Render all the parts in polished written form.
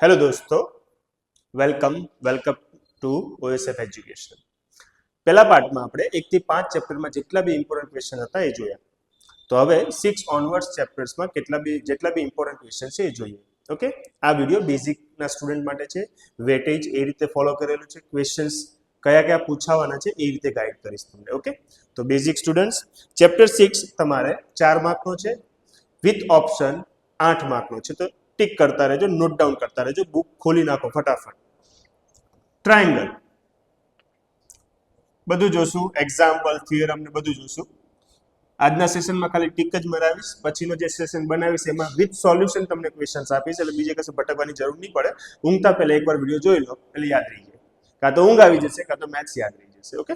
Hello દોસ્તો, welcome to OSF education. પહેલા પાર્ટમાં આપણે 1 થી 5 ચેપ્ટરમાં જેટલા બી ઇમ્પોર્ટન્ટ ક્વેશ્ચન હતા એ જોયા. તો હવે 6 ઓનવર્ડ્સ ચેપ્ટર્સમાં જેટલા બી ઇમ્પોર્ટન્ટ ક્વેશ્ચન છે એ જોઈએ. ઓકે, આ વિડીયો બેઝિકના સ્ટુડન્ટ માટે છે. વેટેજ એ રીતે ફોલો કરેલું છે, ક્વેશ્ચન્સ કયા પૂછાવાના છે એ રીતે ગાઈડ કરીશ તમને. ઓકે, તો બેઝિક સ્ટુડન્ટ્સ, ચેપ્ટર 6 તમારે 4 માર્કનો છે વિથ ઓપ્શન 8 માર્કનો છે. તો ટિક કરતા રહેજો, નોટ ડાઉન કરતા રહેજો, બુક ખોલી નાખો ફટાફટ. ટ્રાયંગલ બધું જોશું, એક્ઝામ્પલ, થિયરમ ને બધું જોશું. આજના સેશનમાં ખાલી ટિક જ મરાવીશ, પછીનો જે સેશન બનાવીશ એમાં વિથ સોલ્યુશન તમને ક્વેશ્ચન્સ આપીશ, એટલે બીજે કશું ભટકવાની જરૂર નહીં પડે. ઊંઘતા પહેલા એકવાર વિડીયો જોઈ લો એટલે યાદ રહી જાય. કાં તો ઊંઘ આવી જશે, કાં તો મેથ્સ યાદ રહી જશે. Okay,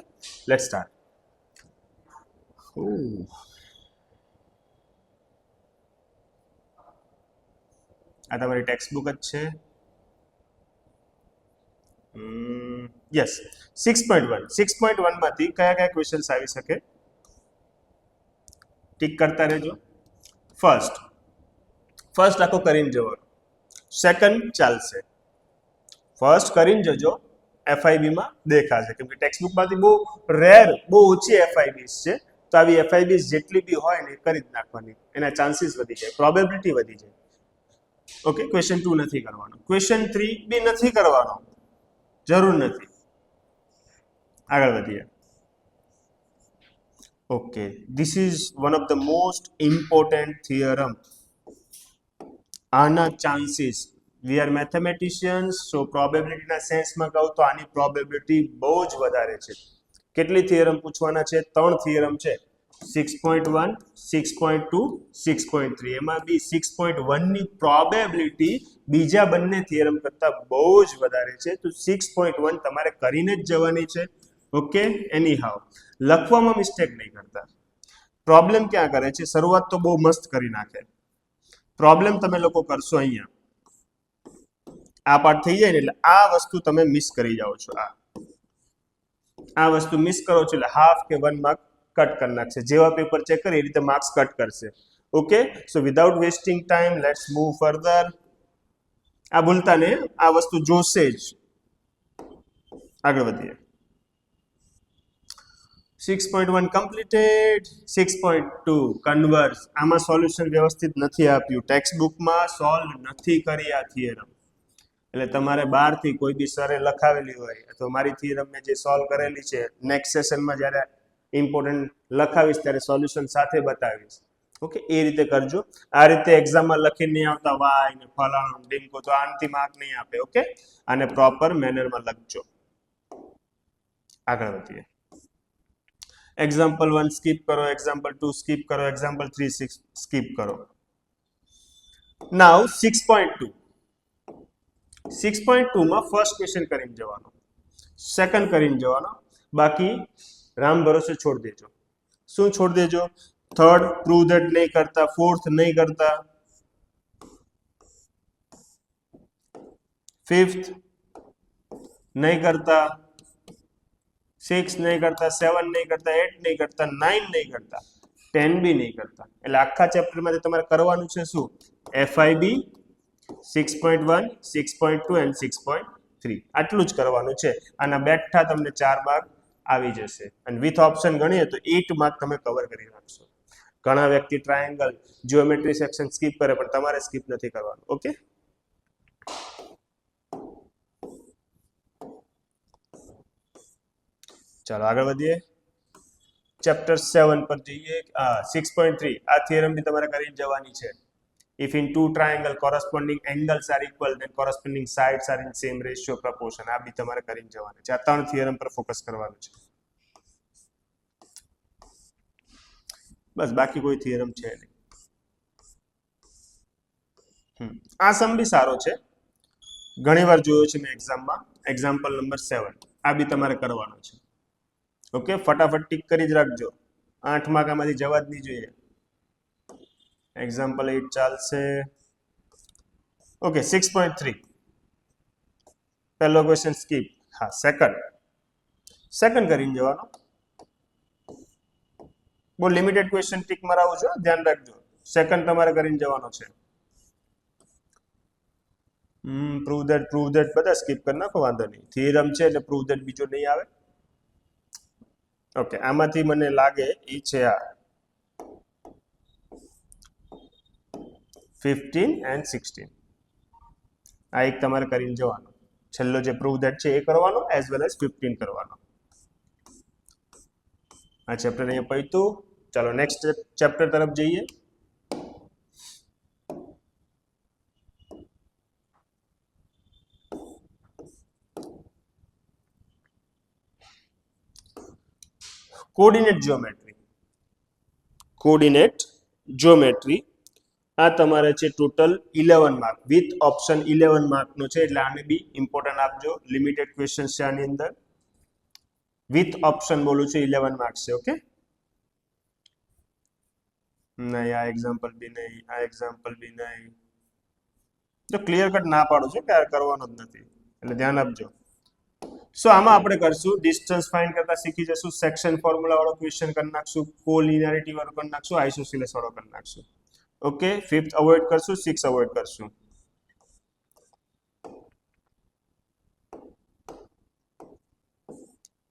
let's start. આ તમારી ટેક્સ્ટ બુક જ છે. યસ, 6.1 માંથી કયા ક્વેશ્ચન્સ આવી શકે ટિક કરતા રહેજો. ફર્સ્ટ આખો કરીને જવાનો, સેકન્ડ ચાલશે. ફર્સ્ટ કરીને જજો, FIB માં દેખાશે, કેમ કે ટેક્સ્ટ બુકમાંથી બહુ ઓછી FIBs છે. તો આવી FIBs જેટલી બી હોય ને કરી જ નાખવાની, એના ચાન્સીસ વધી જાય, પ્રોબેબિલિટી વધી જાય. ઓકે, ક્વેશ્ચન 2 નથી કરવાનો, ક્વેશ્ચન 3 બી નથી કરવાનો, જરૂર નથી. આગળ વધીએ. Okay, this is one of the most important theorem. આના ચાન્સીસ, વી આર મેથેમેટિશિયન્સ, સો પ્રોબેબિલિટીના સેન્સમાં કહું તો આની પ્રોબેબિલિટી બહુ જ વધારે છે. કેટલી થિયરમ પૂછવાના છે? 3 થિયરમ છે, 6.1, 6.2, 6.3. એમાં બી 6.1 ની પ્રોબેબિલિટી બીજા બંને થિયરમ કરતા બહુ જ વધારે છે. તો 6.1 તમારે કરીને જ જવાની છે. ઓકે, એની હાવ લખવામાં મિસ્ટેક નહીં કરતા. પ્રોબ્લેમ ક્યાં કરે છે? શરૂઆત તો બહુ મસ્ત કરી નાખે. પ્રોબ્લેમ તમે લોકો કરશો અહીંયા, આ પાર્ટ થઈ જાય ને એટલે આ વસ્તુ તમે મિસ કરી જાઓ છો. આ વસ્તુ મિસ કરો છો એટલે હાફ કે 1 માર્ક કટ કરી નાખશે. જેવા પેપર ચેક કરે એ રીતે માર્ક્સ કટ કરશે. Okay, so without wasting time let's move further. આ ભૂલતા ને, આ વસ્તુ જોશે જ. આગળ વધીએ. 6.1 કમ્પ્લીટેડ. 6.2 કન્વર્સ. આમાં સોલ્યુશન વ્યવસ્થિત નથી આપ્યું, ટેક્સ્ટ બુકમાં સોલ્વ નથી કરી આ થિયરમ. એટલે તમારે બહારથી કોઈ બી સરે લખાવેલી હોય અથવા મારી થિયરમ મેં જે સોલ્વ કરેલી છે, નેક્સ્ટ સેશનમાં જ્યારે ઇમ્પોર્ટન્ટ લખાવીશ ત્યારે સોલ્યુશન સાથે બતાવીશ. ઓકે, એ રીતે કરજો. આ રીતે એક્ઝામમાં લખીને નહીં આવતા વાય ને ફલાણું ડીમકો, તો આનાથી માર્ક નહીં આપે. ઓકે, આને પ્રોપર મેનરમાં લખજો. આગળ વધીએ. એક્ઝામ્પલ 1 સ્કીપ કરો, એક્ઝામ્પલ 2 સ્કીપ કરો, એક્ઝામ્પલ 3 સ્કીપ કરો. નાઉ 6.2 માં ફર્સ્ટ ક્વેશ્ચન કરીને જવાનો, સેકન્ડ કરીને જવાનો, બાકી રામ ભરોસે છોડ દેજો. શું છોડ દેજો? થર્ડ પ્રૂવ ધેટ નહીં કરતા, ફોર્થ નહીં કરતા, ફિફ્થ નહીં કરતા, 6 નહીં કરતા, 7 નહીં કરતા, 8 નહીં કરતા, 9 નહીં કરતા, 10 બી નહીં કરતા. એટલે આખા ચેપ્ટરમાંથી તમારે કરવાનું છે શું? FIB 6.1, 6.2 and 6.3 આટલું જ કરવાનું છે. આના બેઠા તમને 4 માર્ક આવી જશે. અને વિથ ઓપ્શન ગણીએ તો 8 માર્ક તમે કવર કરી નાખશો. ઘણા વ્યક્તિ ટ્રાયંગલ, જીઓમેટ્રી સેક્શન સ્કીપ કરે, પણ તમારે સ્કીપ નથી કરવાનું. ઓકે, ચાલો આગળ વધીએ. ચેપ્ટર 7 પર જઈએ. 6.3 આ થિયરમ બી તમારે કરીને જવાની છે. If in two triangle corresponding angles are equal, then corresponding sides are in same ratio proportion. આ બી તમારે કરીને જવાનું છે. આ 3 થિયરમ પર ફોકસ કરવાનું છે. બસ, બાકી કોઈ થિયરમ છે નહીં. આ સમ બી સારો છે, ઘણી વાર જોયો છે મેં એક્ઝામમાં. એક્ઝામ્પલ નંબર 7 આ બી તમારે કરવાનો છે. ઓકે, ફટાફટ ટીક કરી જ રાખજો. 8 માર્ક આમાંથી જવા જ નહીં જોઈએ. એક્ઝામ્પલ 8 ચાલશે. ઓકે, 6.3 પહેલો ક્વેશ્ચન સ્કીપ. હા, સેકન્ડ કરીને જવાનો. બહુ લિમિટેડ ક્વેશ્ચન ટીક મરાવું છું, ધ્યાન રાખજો. સેકન્ડ તમારે કરીને જવાનો છે. પ્રૂવ ધેટ બધા સ્કીપ કરી નાખો, વાંધો નહીં. થિયરમ છે એટલે પ્રૂવ ધેટ બીજો નહીં આવે. ઓકે, આમાંથી મને લાગે એ છે આ 15 and 16. આ એક તમારે કરીને જવાનો. છેલ્લો જે પ્રૂવ ધેટ છે એ કરવાનો એઝ વેલ એઝ 15 કરવાનો. આ ચેપ્ટર અહીંયા પૈતું. ચાલો નેક્સ્ટ ચેપ્ટર તરફ જઈએ. Coordinate geometry. કોઓર્ડિનેટ જ્યોમેટ્રી આ તમારે છે ટોટલ 11 માર્ક વિથ ઓપ્શન 11 માર્કનો છે, એટલે આને બી ઇમ્પોર્ટન્ટ આપજો. લિમિટેડ ક્વેશ્ચન છે આની અંદર. વિથ ઓપ્શન બોલું છું 11 માર્ક્સ છે. ઓકે, નહીં આ એક્ઝામ્પલ બી નહીં, આ એક્ઝામ્પલ બી નહીં. જો ક્લિયર કટ ના પાડું છું કે કરવાનો જ નથી, એટલે ધ્યાન આપજો. સો આમાં આપણે કરશું ડિસ્ટન્સ ફાઇન્ડ કરતા શીખી જશું, સેક્શન ફોર્મ્યુલા વાળો ક્વેશ્ચન કરી નાખશું, કોલિનિયરિટી વાળો કરી નાખશું, આઇસોસીલેસ વાળો કરી નાખશું. ઓકે, 5th અવોઇડ કરશું, 6 અવોઇડ કરશું.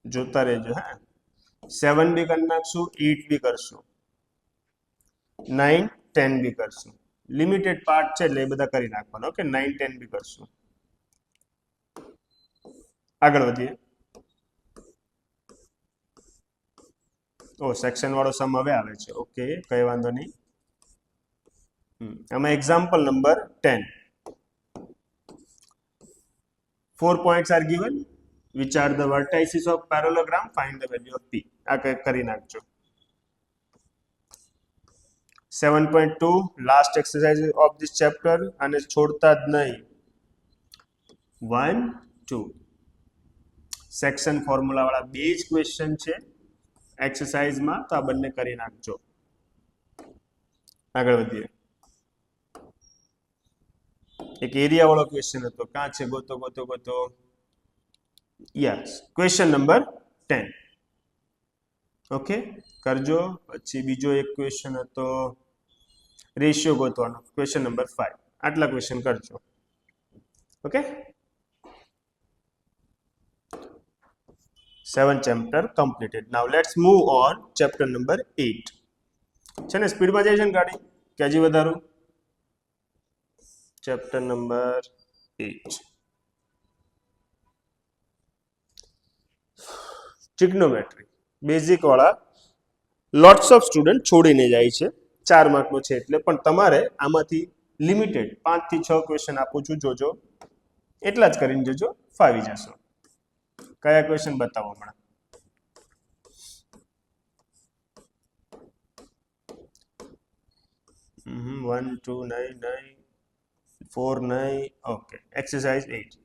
જોતા રહેજો. હા, 7 બી કરી નાખશું, 8 બી કરશું, 9 10 બી કરશું. લિમિટેડ પાર્ટ છે એટલે એ બધા કરી નાખવાનો. ઓકે, 9 10 બી કરશું. આગળ વધીએ. ઓ સેક્શન વાળો સમ હવે આવે છે. ઓકે, કઈ વાંધો નહીં. આમાં example number 10. 4 points are given, which are the vertices of parallelogram, find the value of p. આ કરી નાખજો. 7.2 last exercise of this chapter, અને છોડતા જ નહીં. 1 2 સેક્શન ફોર્મ્યુલા વાળા બે જ ક્વેશ્ચન છે એક્સરસાઇઝમાં, તો આ બંને કરી નાખજો. આગળ વધીએ. એક એરિયા વાળો ક્વેશ્ચન હતો, ક્યાં છે? ગોતો ગોતો ગોતો. Yes, question number 10. ઓકે, કરજો. પછી બીજો એક ક્વેશ્ચન હતો રેશિયો ગોતવાનો, ક્વેશ્ચન નંબર 5. આટલા ક્વેશ્ચન કરજો. Okay, 7 chapter completed. Now let's move on chapter number 8. છે ને સ્પીડમાં જાય છે ને ગાડી કે હજી વધારું? ચેપ્ટર નંબર 8 ટ્રિગ્નોમેટ્રી બેઝિક વાળા લોટ્સ ઓફ સ્ટુડન્ટ છોડીને જાય છે. 4 માર્કનો છે એટલે, પણ તમારે આમાંથી લિમિટેડ 5 થી 6 ક્વેશ્ચન આપું છું, જોજો. એટલા જ કરીને જોજો, ફાવી જશો. કયા ક્વેશ્ચન બતાવો હમણાં? વન 2 9 9 4 9. Okay, exercise 8.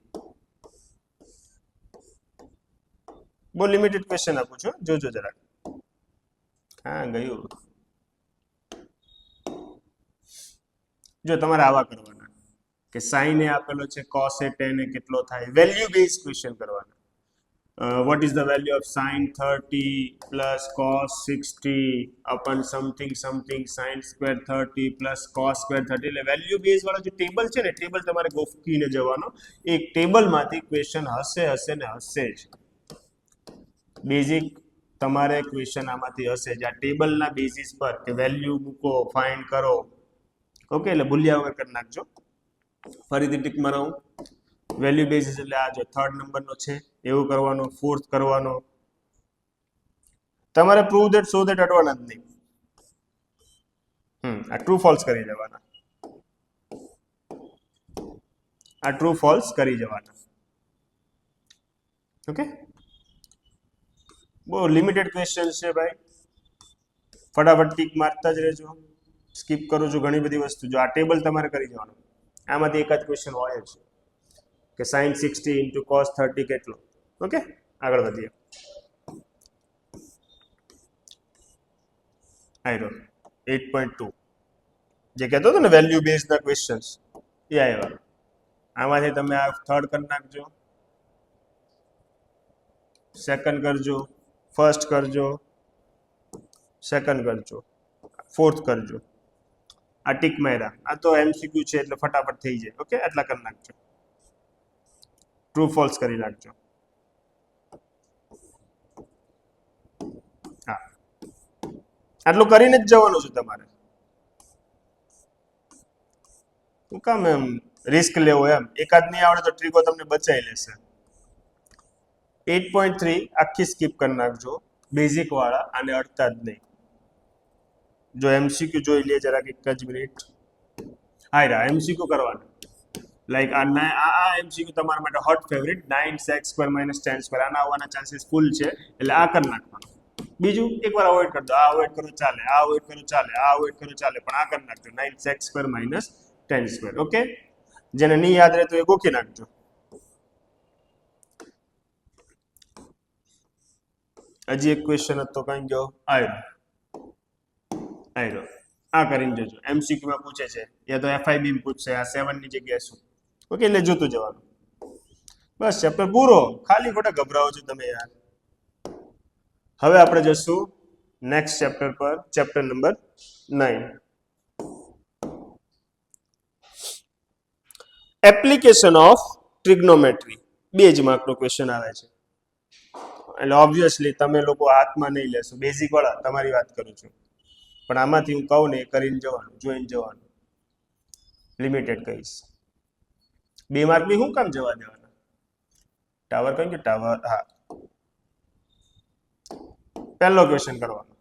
બહુ લિમિટેડ ક્વેશ્ચન આપું છું, જોજો જરાક. હા ગયું. જો તમારે આવા કરવાના કે સાઇન એ આપેલો છે, કોસ એ tan એ કેટલો થાય, વેલ્યુ બેઝ ક્વેશ્ચન કરવાના. what is the value of sin 30 plus cos 60 upon something something sin square 30 plus cos square 30. એટલે વેલ્યુ બેઝ વાળો જે ટેબલ છે ને, ટેબલ તમારે ગોખીને જવાનો. એક ટેબલમાંથી ક્વેશ્ચન હશે ને હશે જ. બેઝિક તમારે ક્વેશ્ચન આમાંથી હશે જ, આ ટેબલના બેઝિસ પર કે વેલ્યુ મૂકો, ફાઇન્ડ કરો. ઓકે, એટલે ભૂલ્યા વગર કરી નાખજો. ફરીથી ટીક મરાવું. વેલ્યુ બેઝિસ એટલે આ જો 3rd નંબરનો છે એવું કરવાનો, 4th કરવાનો. તમારે પ્રૂવ ધેટ સો ધેટ અડવાના જ નહીં. આ ટ્રુ ફોલ્સ કરી જવાના. આ ટ્રુ ફોલ્સ કરી જવાના. ઓકે, બહુ લિમિટેડ ક્વેશ્ચન છે ભાઈ. ફટાફટ ટીક મારતા જ રહેજો. સ્કીપ કરું છું ઘણી બધી વસ્તુ. જો આ ટેબલ તમારે કરી જવાનું, આમાંથી એક જ ક્વેશ્ચન હોય જ કે sin 60 into cos 30 કેટલો. ઓકે, આગળ વધીએ. આયરો 8.2 જે કહેતો હતો ને વેલ્યુ બેઝડ ના ક્વેશ્ચન્સ, એ આવ્યા. આમાંથી તમે આ 3rd કરી નાખજો, 2nd કરજો, 1st કરજો, 2nd કરજો, 4th કરજો. આ ટીક માર્યા. આ તો MCQ છે એટલે ફટાફટ થઈ જાય. ઓકે, આટલા કરી નાખજો. ટ્રુ ફોલ્સ કરી નાખજો. હા, આટલું કરીને જ જવાનું છે તમારે. શું કામ એમ રિસ્ક લેવો એમ? એકાદ નહીં આવડે તો ટ્રીકો તમને બચાવી લેશે. 8.3 આખી સ્કીપ કરી નાખજો, બેઝિક વાળા, આને અડતા જ નહીં. જો એમસીક્યુ જોઈ લે જરાક એક જ મિનિટ. હા, એમસીક્યુ કરવાના. લાઈક આ એમસીક્યુ તમારા માટે હોટ ફેવરિટ, 9x² - 10². આના આવવાના ચાન્સીસ ફૂલ છે, એટલે આ કરી નાખવાનું. બીજું એકવાર અવોઇડ કરી દો. આ અવોઇડ કરો ચાલે, આ અવોઇડ કરો ચાલે, આ અવોઇડ કરો ચાલે, પણ આ કરી નાખજો 9x² - 10². ઓકે, જેને નહીં યાદ રહે તો એ ગોખી નાખજો. હજી એક ક્વેશ્ચન હતો, કઈ ગયો? આયરો આ કરીને જજો. એમસીક્યુ માં પૂછે છે, યા તો એફઆઈબી માં પૂછશે આ 7 ની જગ્યાએ શું. ઓકે, એટલે જોતું જવાનું. બસ ચેપ્ટર પૂરો. ખાલી ખોટા ગભરાવો છો તમે યાર. હવે આપણે જશું નેક્સ્ટ ચેપ્ટર પર, chapter number 9. Application of trigonometry. 2 જ માર્કનો ક્વેશ્ચન આવે છે, એટલે ઓબ્વિયસલી તમે લોકો હાથમાં નહીં લેશો. બેઝિક વાળા તમારી વાત કરું છું, પણ આમાંથી હું કહું ને એ કરીને જવાનું, જોઈને જવાનું. લિમિટેડ કહીશ. 2 માર્કની શું કામ જવા દેવાના? ટાવર કહ્યું કે ટાવર. હા, પહેલો ક્વેશ્ચન કરવાનો,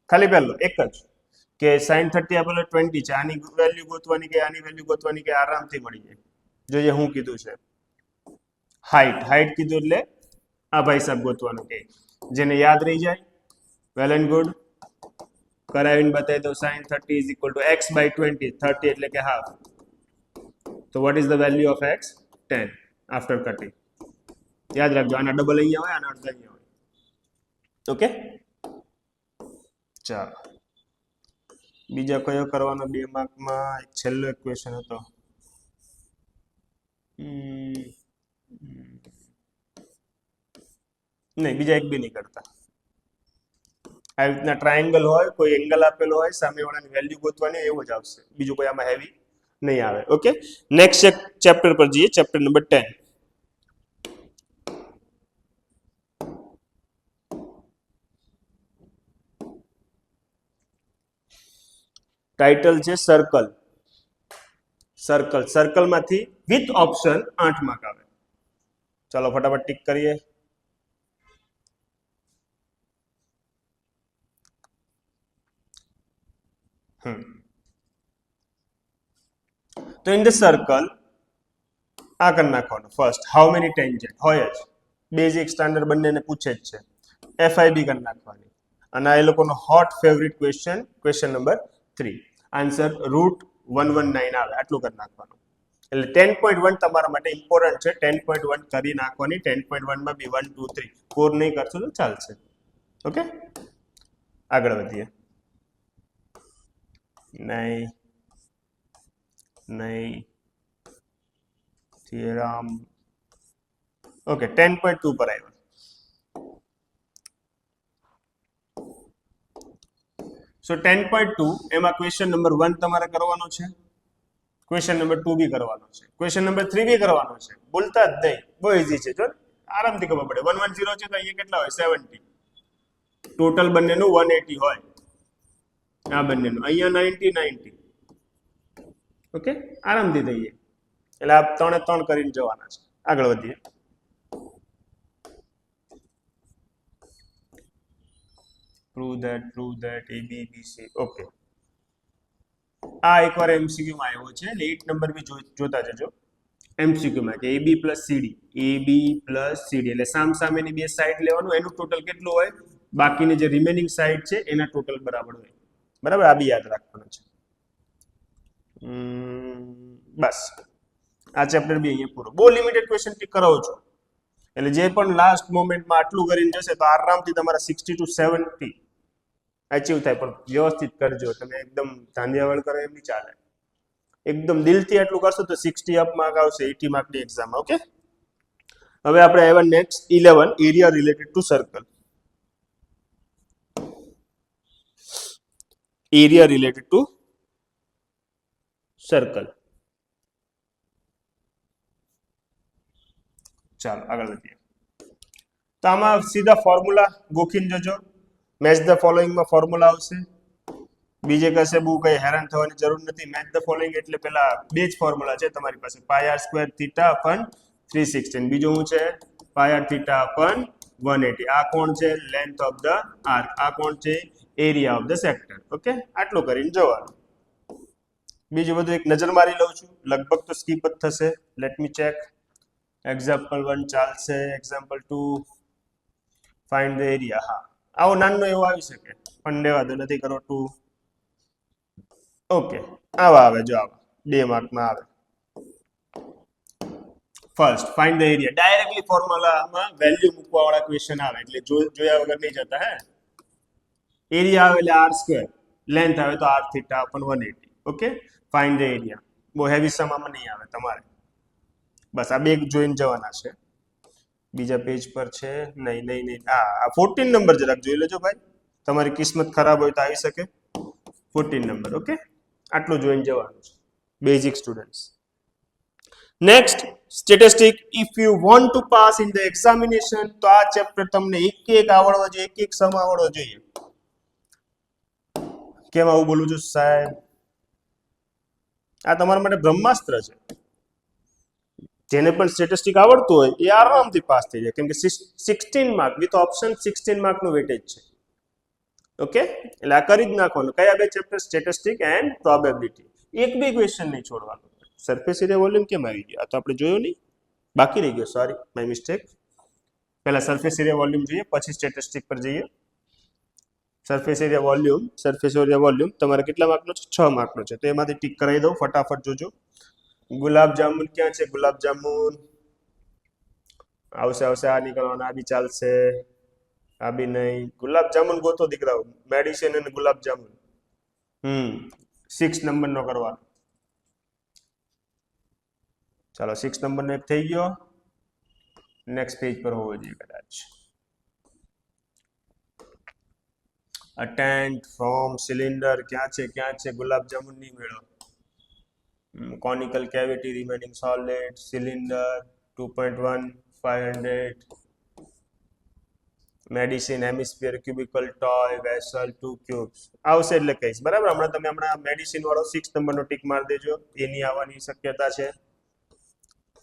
ખાલી પહેલો એક જ, કે sin 30 આપેલો 20 છે, આની વેલ્યુ ગોતવાની કે આની વેલ્યુ ગોતવાની કે આરામથી મળી જાય. જોઈએ હું કીધું છે. હાઈટ કીધું એટલે આ ભાઈ સાહેબ ગોતવાનું, કે જેને યાદ રહી જાય વેલ એન્ડ ગુડ. કરાવીને બતાવી દો. sin 30 = x/20. 30 એટલે કે હાફ. તો what is the value of x? 10 after cutting. યાદ રાખજો, આના ડબલ અહીંયા હોય, આના અડધા અહીંયા હોય. ઓકે, ચાલો બીજા કયો કરવાનો 2 માર્કમાં? એક છેલ્લો એક ક્વેશ્ચન હતો. નહીં, બીજા એક બી નહીં કરતા. આ રીતના ટ્રાયેંગલ હોય, કોઈ એંગલ આપેલો હોય, સામેવાળાની વેલ્યુ ગોતવાની, એવું જ આવશે. બીજું કોઈ આમાં હેવી નહીં આવે. ઓકે, નેક્સ્ટ ચેપ્ટર પર જઈએ, ચેપ્ટર નંબર 10. ટાઇટલ છે સર્કલ. સર્કલમાંથી વિથ ઓપ્શન 8 માર્ક આવે. ચાલો ફટાફટ ટીક કરીએ. તો ઇન ધ સર્કલ આ કરી નાખવાનું. ફર્સ્ટ હાઉ મેની ટેન્જન્ટ હોય જ, બેઝિક સ્ટાન્ડર્ડ બંનેને પૂછે જ છે. એફઆઈબી કરી નાખવાની. અને આ એ લોકોનો hot favourite question, question number 3. Answer √119 આવે, આટલું કરી નાખવાનું. એટલે 10.1 તમારા માટે ઇમ્પોર્ટન્ટ છે. 10.1 કરી નાખવાની. 10.1 માં બી 1 2 3 4 નહીં કરશો તો ચાલશે. ઓકે, આગળ વધીએ. નહીં થિયરમ. ઓકે, 10.2 પર આવ્યા. સો 10.2 એમાં ક્વેશ્ચન નંબર 1 તમારે કરવાનો છે, ક્વેશ્ચન નંબર 2 બી કરવાનો છે, ક્વેશ્ચન નંબર 3 બી કરવાનો છે. ભૂલતા જ નહીં, બહુ ઈઝી છે. જો આરામથી ખબર પડે. 110 છે તો અહીંયા કેટલા હોય? 70. ટોટલ બંનેનું 180 હોય. આ બંનેનું અહીંયા 90. ઓકે, આરામથી થઈએ. એટલે આ 3 કરીને જવાના છે. આગળ વધીએ. prove that a b b c. Okay, આ એકવાર એમસીક્યુ માં આવ્યો છે, એટલે 8 નંબર બી જોતા જજો. એમસીક્યુ માં કે ab + cd, એટલે સામેની બે સાઈડ લેવાનું, એનું ટોટલ કેટલું હોય, બાકીની જે રિમેનિંગ સાઈડ છે એના ટોટલ બરાબર હોય. બરાબર, આ બી યાદ રાખવાનું છે. બસ આ ચેપ્ટર બી અહીંયા પૂરો. બહુ લિમિટેડ ક્વેશ્ચન ટીક કરાવો છો, એટલે જે પણ લાસ્ટ મોમેન્ટમાં આટલું કરીને જશે તો આરામથી તમારા 60 to 70 અચીવ થાય. પણ વ્યવસ્થિત કરજો, તમે એકદમ ધાંધિયાવળ કરો એમ નહીં ચાલે. એકદમ દિલથી આટલું કરશો તો 60 અપ માર્ક આવશે 80 માર્કની એક્ઝામ. ઓકે, હવે આપણે આવ્યા next 11, area related to circle. Area related to circle. ચાલો આગળ વધીએ. તો આમાં સીધા ફોર્મ્યુલા ગોખીને જજો. મેચ ધ ફોલોઈંગમાં ફોર્મ્યુલા આવશે. બીજે કશે બહુ કઈ હેરાન થવાની જરૂર નથી. મેચ ધ ફોલોઈંગ એટલે પેલા બે જ ફોર્મ્યુલા છે તમારી પાસે, પાય આર સ્ક્વેર થીટા અપન 316. બીજું શું છે? Pi R theta upon 180. આ કોણ છે? Length of the arc. આ કોણ છે? Area of the sector. Okay, આટલું કરીને જવાનું. બીજું બધું એક નજર મારી લઉં છું, લગભગ તો સ્કીપ જ થશે. Let me check. એક્ઝામ્પલ 1 ચાલશે, એક્ઝામ્પલ 2 ફાઇન્ડ ધ એરિયા. હા, આવો નાનો એવો આવી શકે પણ લેવા દો, નથી કરો 2. ઓકે, આવા આવે, જો આવા 2 માર્કમાં આવે. First find the area. Directly ફોર્મ્યુલામાં વેલ્યુ મૂકવા વાળા ક્વેશ્ચન આવે એટલે જોયા વગર નહીં જતા. હે, એરિયા આવે એટલે આર સ્ક્વેર, લેન્થ આવે તો R theta upon 180. Okay, find the area. બહુ હેવી સમામાં નહીં આવે તમારે. બસ આ બે જોઈને જવાના છે. બીજા પેજ પર છે? નહીં. આ 14 નંબર જરાક જોઈ લેજો ભાઈ, તમારી કિસ્મત ખરાબ હોય તો આવી શકે. 14 નંબર. ઓકે, આટલું જોઈને જવાનું છે. Basic students. Next, statistic. If you want to pass in the examination, તો આ ચેપ્ટર તમને એક આવડવો જોઈએ, એક સમ આવડવો જોઈએ. કેમ આવું બોલું છું સાહેબ? આ તમારા માટે બ્રહ્માસ્ત્ર છે. જેને પણ સ્ટેટિસ્ટિક આવડતું હોય એ આરામથી પાસ થઈ જાય, કેમ કે 16 માર્ક વિથ ઓપ્શન 16 માર્કનું વેટેજ છે. ઓકે, એટલે આ કરી જ નાખવાનું. કયા બે ચેપ્ટર? Statistic and probability. એક બી ક્વેશ્ચન નહીં છોડવાનું. સરફેસ એરિયા વોલ્યુમ કેમ આવી ગયો? આ તો આપણે જોયો નહીં, બાકી રહી ગયો. Sorry, my mistake. પહેલા સરફેસ એરિયા વોલ્યુમ જોઈએ, પછી સ્ટેટિસ્ટિક પર જઈએ. સરફેસ એરિયા વોલ્યુમ તમારે કેટલા માર્કનો છે? 6 માર્કનો છે. તો એમાંથી ટીક કરાવી દઉં, ફટાફટ જોજો. ગુલાબ જામુન ક્યાં છે? ગુલાબ જામુન આવશે. આ નીકળવાના, આ બી ચાલશે, આ બી નહીં. ગુલાબ જામુન ગોતો દીકરાઓ, મેડિસિન અને ગુલાબ જામુન. 6 નંબરનો કરવાનો. ચાલો, 6 નંબરનો એક થઈ ગયો. નેક્સ્ટ પેજ પર હોવો જોઈએ કદાચ. અટેન્ડ ફ્રોમ સિલિન્ડર ક્યાં છે? ગુલાબ જામુન નહીં મેળો. conical cavity remaining solid, cylinder 2.1 500, medicine hemisphere cubicle toy vessel 2 cubes. આવશે એટલે કહીશ, બરાબર. હમણાં મેડિસિન વાળો 6 નંબરનો ટીક મારી દેજો, એની આવવાની શક્યતા છે.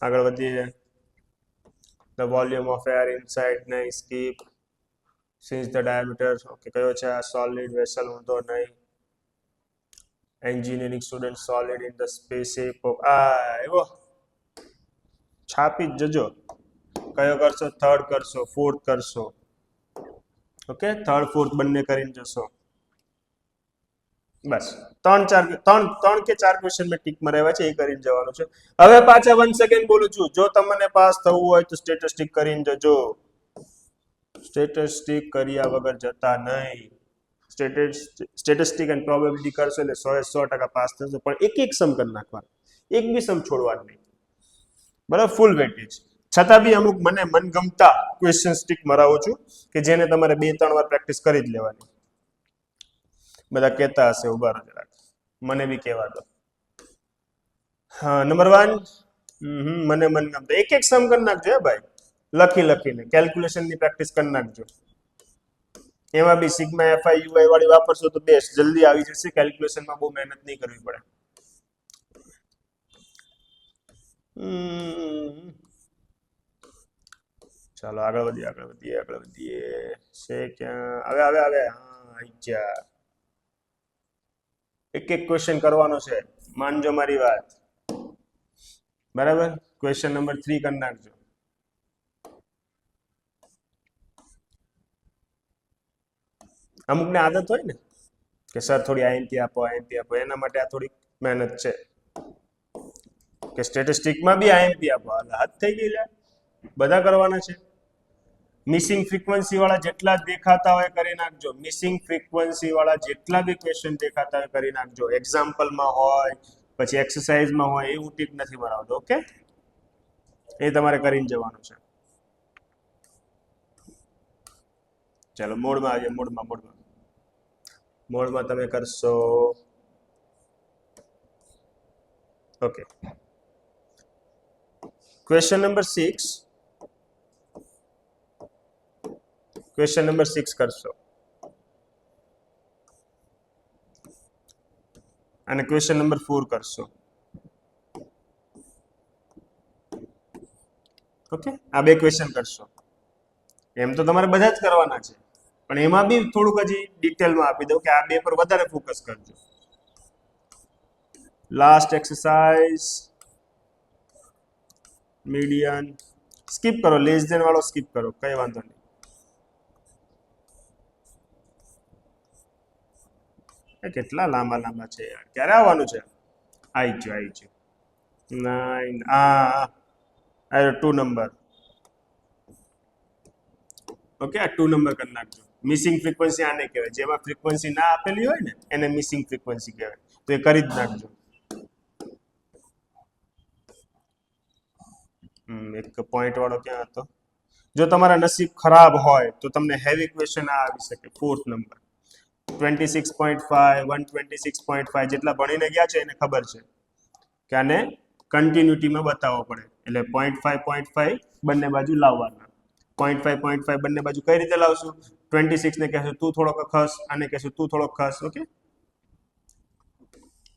આગળ વધીએ. the volume of air inside, નહીં, skip. since the diameter, okay, કયો છે આ? solid vessel ઊંધો નહીં. engineering student solid in the space shape of, એવો છાપી જ જજો. કયો કરશો? થર્ડ કરશો, ફોર્થ કરશો. ઓકે, થર્ડ ફોર્થ બંને કરીને જશો. બસ 3 કે 4 ક્વેશ્ચન મેં ટીક મરાવ્યા છે, એ કરીને જવાનું છે. હવે પાછા 1 સેકન્ડ બોલું છું. જો તમને પાસ થવું હોય તો સ્ટેટિસ્ટિક કરીને જજો. સ્ટેટિસ્ટિક કર્યા વગર જતા નહીં. સ્ટેટિસ્ટિક એન્ડ પ્રોબેબિલિટી કરશો એટલે 100% પાસ થશે. પણ એક સમ કરી નાખવાનું, એક બી સમ છોડવાનું નહીં, બરાબર? ફૂલ વેટેજ. છતાં બી અમુક મને મનગમતા ક્વેશ્ચન સ્ટિક મરાવું છું કે જેને તમારે 2-3 વાર પ્રેક્ટિસ કરી જ લેવાની. બધા કહેતા હશે, ઉભા રહો જરાક, મને બી કહેવા દો. હા, નંબર 1. મને મનગમતા એક સમ કરી નાખજો ભાઈ, લખીને કેલ્ક્યુલેશનની પ્રેક્ટિસ કરી નાખજો. એમાં બી સિગ્મા એફઆઈ યુઆઈ વાળી વાપરશો તો બેસ્ટ, જલ્દી આવી જશે. કેલ્ક્યુલેશનમાં બહુ મહેનત નહીં કરવી પડે. ચાલો આગળ વધીએ. છે ક્યાં? આવે. હા, એક ક્વેશ્ચન કરવાનો છે, માનજો મારી વાત, બરાબર? ક્વેશ્ચન નંબર 3 કરી નાખજો. અમુકને આદત હોય ને કે સર થોડી આઈએમપી આપો, એના માટે આ થોડી મહેનત છે કે સ્ટેટિસ્ટિકમાં બી આઈએમપી આપો. હાથ થઈ ગઈ લે, બધા કરવાના છે. મિસિંગ ફ્રીક્વન્સી વાળા જેટલા દેખાતા હોય કરી નાખજો. મિસિંગ ફ્રીક્વન્સી વાળા જેટલા બી ક્વેશ્ચન દેખાતા હોય કરી નાખજો. એક્ઝામ્પલમાં હોય, પછી એક્સરસાઇઝમાં હોય, એવું ટીક નથી મરાવતો. ઓકે, એ તમારે કરીને જવાનું છે. ચાલો મોડમાં આવીએ. મોડમાં તમે કરશો. Okay, question number 6. Question number 6 કરશો અને ક્વેશ્ચન નંબર 4 કરશો. ઓકે, આ બે ક્વેશ્ચન કરશો. એમ તો તમારે બધા જ કરવાના છે, પણ એમાં બી થોડુંક હજી ડિટેલમાં આપી દઉં કે આ બે પર વધારે ફોકસ કરજો. લાસ્ટ એક્સરસાઇઝ મીડિયન સ્કીપ કરો, લેસ ધેન વાળો સ્કીપ કરો, કઈ વાંધો નહીં. કેટલા લાંબા લાંબા છે યાર, ક્યારે આવવાનું છે? આવી ગયો 9 આ 2 નંબર. ઓકે, આ 2 નંબર કરી નાખજો. મિસિંગ ફ્રીક્વન્સી આને કહેવાય, જેમાં ફ્રીક્વન્સી ના આપેલી હોય ને એને મિસિંગ ફ્રીક્વન્સી કહેવાય, તો એ કરી જ નાખજો. એક પોઈન્ટ વાળો ક્યાં હતો? જો તમારા નસીબ ખરાબ હોય તો તમને હેવી ક્વેશ્ચન આ આવી શકે. 4th નંબર 26.5 126.5 જેટલા ભણીને ગયા છે એને ખબર છે કે આને કન્ટિન્યુટીમાં બતાવવો પડે, એટલે 0.5 બંને બાજુ લાવવાના. 0.5 બંને બાજુ કઈ રીતે લાવશું? 26 ને કહેશું તું થોડોક ખસ, આને કહેશું તું થોડોક ખસ. ઓકે,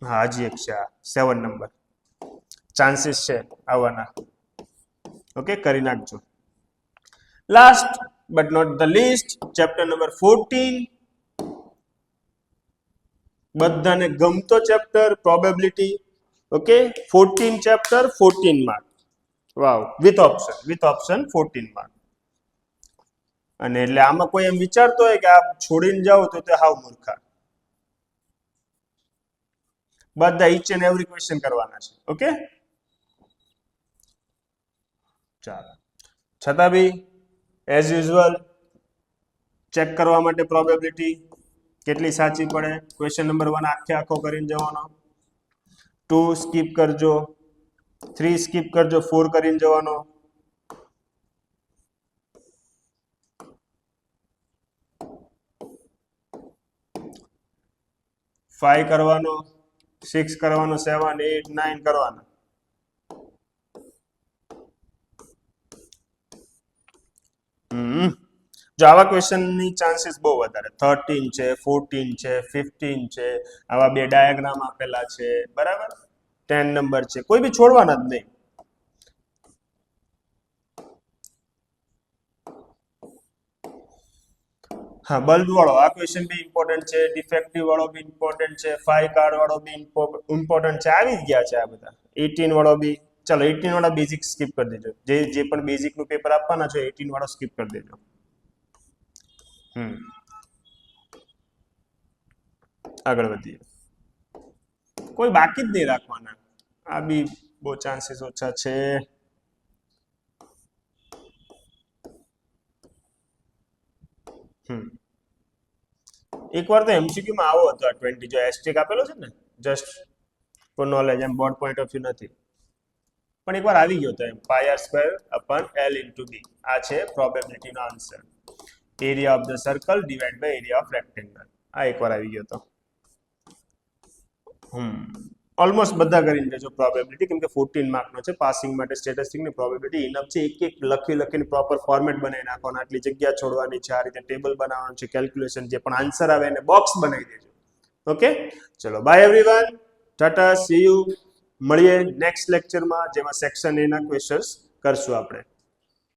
હા હજી એક છે 7 નંબર, ચાન્સીસ છે આવવાના. ઓકે, કરી નાખજો. Last but not the least, chapter number 14, બધાને ગમતો chapter probability. Okay, 14 chapter 14 mark. Wow, with option 14 mark. અને એટલે આમાં કોઈ એમ વિચારતો હોય કે આ છોડીને જાવ તો તે હાવ મૂર્ખા. બધા ઈચ એન્ડ એવરી ક્વેશ્ચન કરવાના છે. ઓકે, ચાલો. છતાં બી એઝ યુઝ્યુઅલ ચેક કરવા માટે પ્રોબેબિલિટી કેટલી સાચી પડે. ક્વેશ્ચન નંબર 1 આખો કરીને જવાનો, 2 સ્કીપ કરજો, 3 સ્કીપ કરજો, 4 કરીને જવાનો. 5 કરવાનો, 6 કરવાનો, 7 8 9 કરવાનો. જો આવા ક્વેશ્ચનની ચાન્સીસ બહુ વધારે. 13 છે, 14 છે, 15 છે, આવા બે ડાયાગ્રામ આપેલા છે, બરાબર. 10 નંબર છે, કોઈ બી છોડવાના જ નહીં. હા, બલ્બ વાળો આ ક્વેશ્ચન બી ઇમ્પોર્ટન્ટ છે, ડિફેક્ટિવ વાળો બી ઇમ્પોર્ટન્ટ છે, 5 કાર્ડ વાળો બી ઇમ્પોર્ટન્ટ છે. આવી જ ગયા છે આ બધા. 18 વાળો બી, ચલો 18 વાળા બેઝિક સ્કીપ કરી દેજો. જે પણ બેઝિક નું પેપર આપવાના છે 18 વાળો સ્કીપ કરી દેજો. આગળ વધીએ. કોઈ બાકી જ નહીં રાખવાના. આ બી બહુ ચાન્સીસ ઓછા છે. એકવાર તો એમસીક્યુ માં આવો હતો આ 20, જો એસ્ટેક આપેલો છે ને, જસ્ટ ફોર નોલેજ, એમ બોર્ડ પોઈન્ટ ઓફ વ્યૂ નથી, પણ એકવાર આવી ગયો હતો એમ. πr²/l/b આ છે પ્રોબેબિલિટી નો answer. Area of the circle divide by area of rectangle. આ એકવાર આવી ગયો હતો. ઓલમોસ્ટ બધા કરીને દેજો પ્રોબેબિલિટી, કેમ કે 14 માર્ક નો છે. પાસિંગ માટે સ્ટેટિસ્ટિક ની પ્રોબેબિલિટી ઇનફ છે. એક એક લખીને પ્રોપર ફોર્મેટ બનાવી નાખવાનું, આટલી જગ્યા છોડવાની છે, આ રીતે ટેબલ બનાવવાનું છે, કેલ્ક્યુલેશન, જે પણ આન્સર આવે એને બોક્સ બનાવી દેજો. ઓકે, ચલો by everyone, Tata, C you. મળીએ નેક્સ્ટ લેક્ચરમાં, જેમાં સેક્શન એ ના ક્વેશ્ચન્સ કરશું આપણે.